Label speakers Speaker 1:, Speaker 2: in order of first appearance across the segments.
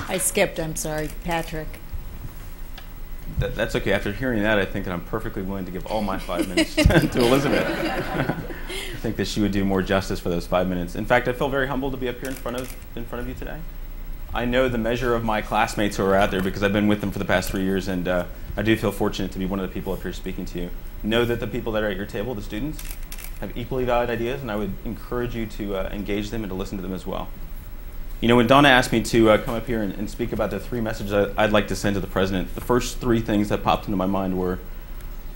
Speaker 1: I skipped, I'm sorry. Patrick.
Speaker 2: That's okay. After hearing that, I think that I'm perfectly willing to give all my 5 minutes to Elizabeth. I think that she would do more justice for those 5 minutes. In fact, I feel very humbled to be up here in front of you today. I know the measure of my classmates who are out there because I've been with them for the past 3 years, and I do feel fortunate to be one of the people up here speaking to you. Know that the people that are at your table, the students, have equally valid ideas, and I would encourage you to engage them and to listen to them as well. You know, when Donna asked me to come up here and speak about the 3 messages I'd like to send to the President, the first 3 things that popped into my mind were,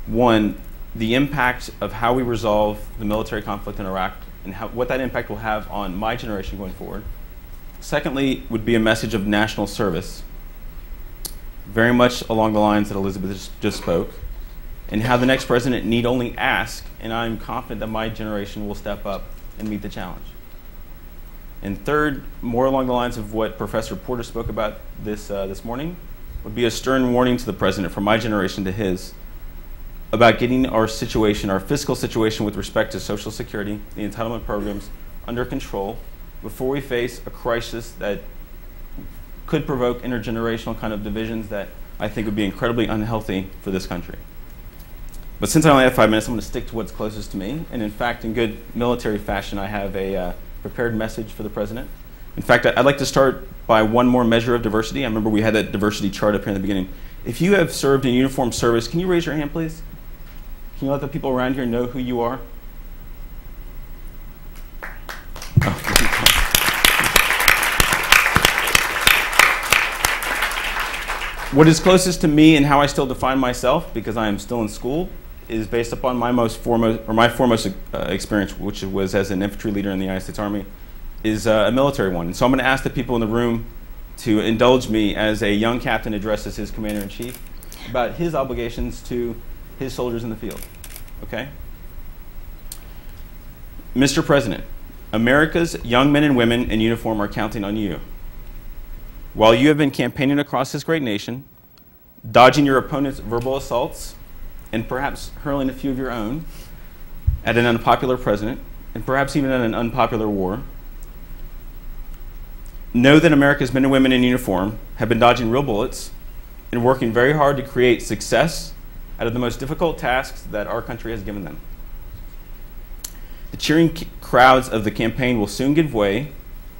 Speaker 2: 1, the impact of how we resolve the military conflict in Iraq and what that impact will have on my generation going forward. Secondly, would be a message of national service, very much along the lines that Elizabeth just spoke, and how the next president need only ask, and I'm confident that my generation will step up and meet the challenge. And third, more along the lines of what Professor Porter spoke about this morning, would be a stern warning to the president from my generation to his about getting our situation, our fiscal situation with respect to Social Security, the entitlement programs, under control before we face a crisis that could provoke intergenerational kind of divisions that I think would be incredibly unhealthy for this country. But since I only have 5 minutes, I'm going to stick to what's closest to me. And in fact, in good military fashion, I have a prepared message for the president. In fact, I'd like to start by one more measure of diversity. I remember we had that diversity chart up here in the beginning. If you have served in uniformed service, can you raise your hand, please? Can you let the people around here know who you are? What is closest to me and how I still define myself, because I am still in school, is based upon my foremost experience, which was as an infantry leader in the United States Army, is a military one. And so I'm going to ask the people in the room to indulge me as a young captain addresses his commander-in-chief about his obligations to his soldiers in the field. Okay? Mr. President, America's young men and women in uniform are counting on you. While you have been campaigning across this great nation, dodging your opponent's verbal assaults, and perhaps hurling a few of your own at an unpopular president, and perhaps even at an unpopular war, know that America's men and women in uniform have been dodging real bullets and working very hard to create success out of the most difficult tasks that our country has given them. The cheering crowds of the campaign will soon give way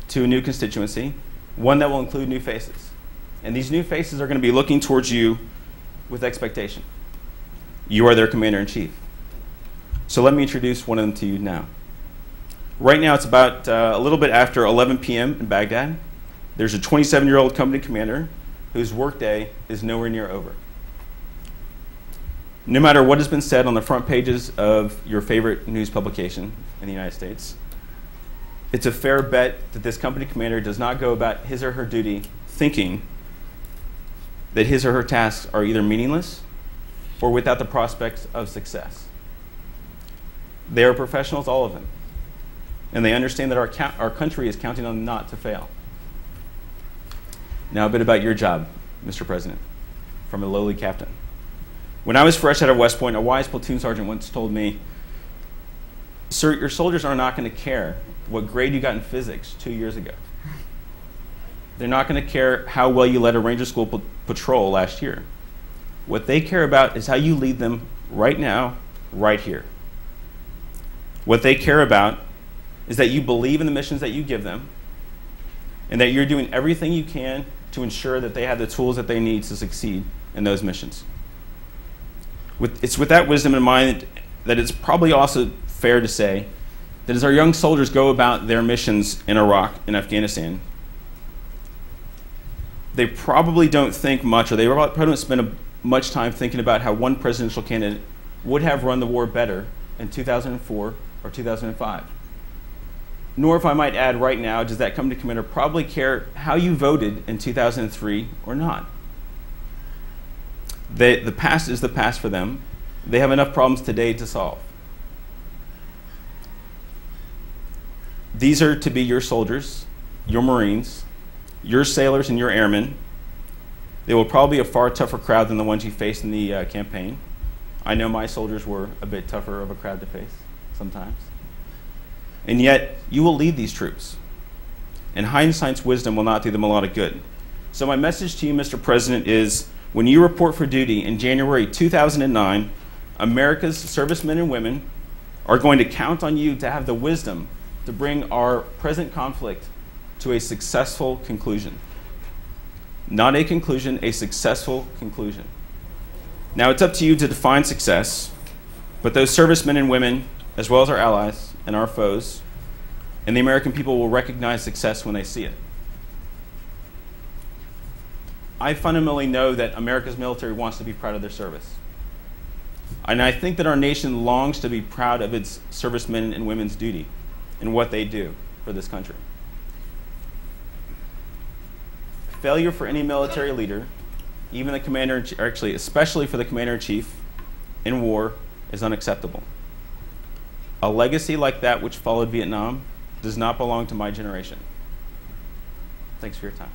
Speaker 2: to a new constituency, one that will include new faces. And these new faces are going to be looking towards you with expectation. You are their commander-in-chief. So let me introduce one of them to you now. Right now it's about a little bit after 11 p.m. in Baghdad. There's a 27-year-old company commander whose workday is nowhere near over. No matter what has been said on the front pages of your favorite news publication in the United States, it's a fair bet that this company commander does not go about his or her duty thinking that his or her tasks are either meaningless or without the prospects of success. They are professionals, all of them, and they understand that our country is counting on them not to fail. Now a bit about your job, Mr. President, from a lowly captain. When I was fresh out of West Point, a wise platoon sergeant once told me, "Sir, your soldiers are not going to care what grade you got in physics 2 years ago. They're not going to care how well you led a Ranger School patrol last year. What they care about is how you lead them right now, right here. What they care about is that you believe in the missions that you give them and that you're doing everything you can to ensure that they have the tools that they need to succeed in those missions." It's with that wisdom in mind that it's probably also fair to say that as our young soldiers go about their missions in Iraq and Afghanistan, they probably don't think much, or they probably don't spend much time thinking about how one presidential candidate would have run the war better in 2004 or 2005. Nor, if I might add right now, does that company commander probably care how you voted in 2003 or not. The past is the past for them. They have enough problems today to solve. These are to be your soldiers, your Marines, your sailors, and your airmen. They will probably be a far tougher crowd than the ones you faced in the campaign. I know my soldiers were a bit tougher of a crowd to face sometimes. And yet, you will lead these troops. And hindsight's wisdom will not do them a lot of good. So my message to you, Mr. President, is when you report for duty in January 2009, America's servicemen and women are going to count on you to have the wisdom to bring our present conflict to a successful conclusion. Not a conclusion, a successful conclusion. Now, it's up to you to define success, but those servicemen and women, as well as our allies and our foes, and the American people will recognize success when they see it. I fundamentally know that America's military wants to be proud of their service. And I think that our nation longs to be proud of its servicemen and women's duty and what they do for this country. Failure for any military leader, even the commander-in-chief, or actually especially for the commander-in-chief in war, is unacceptable. A legacy like that which followed Vietnam does not belong to my generation. Thanks for your time.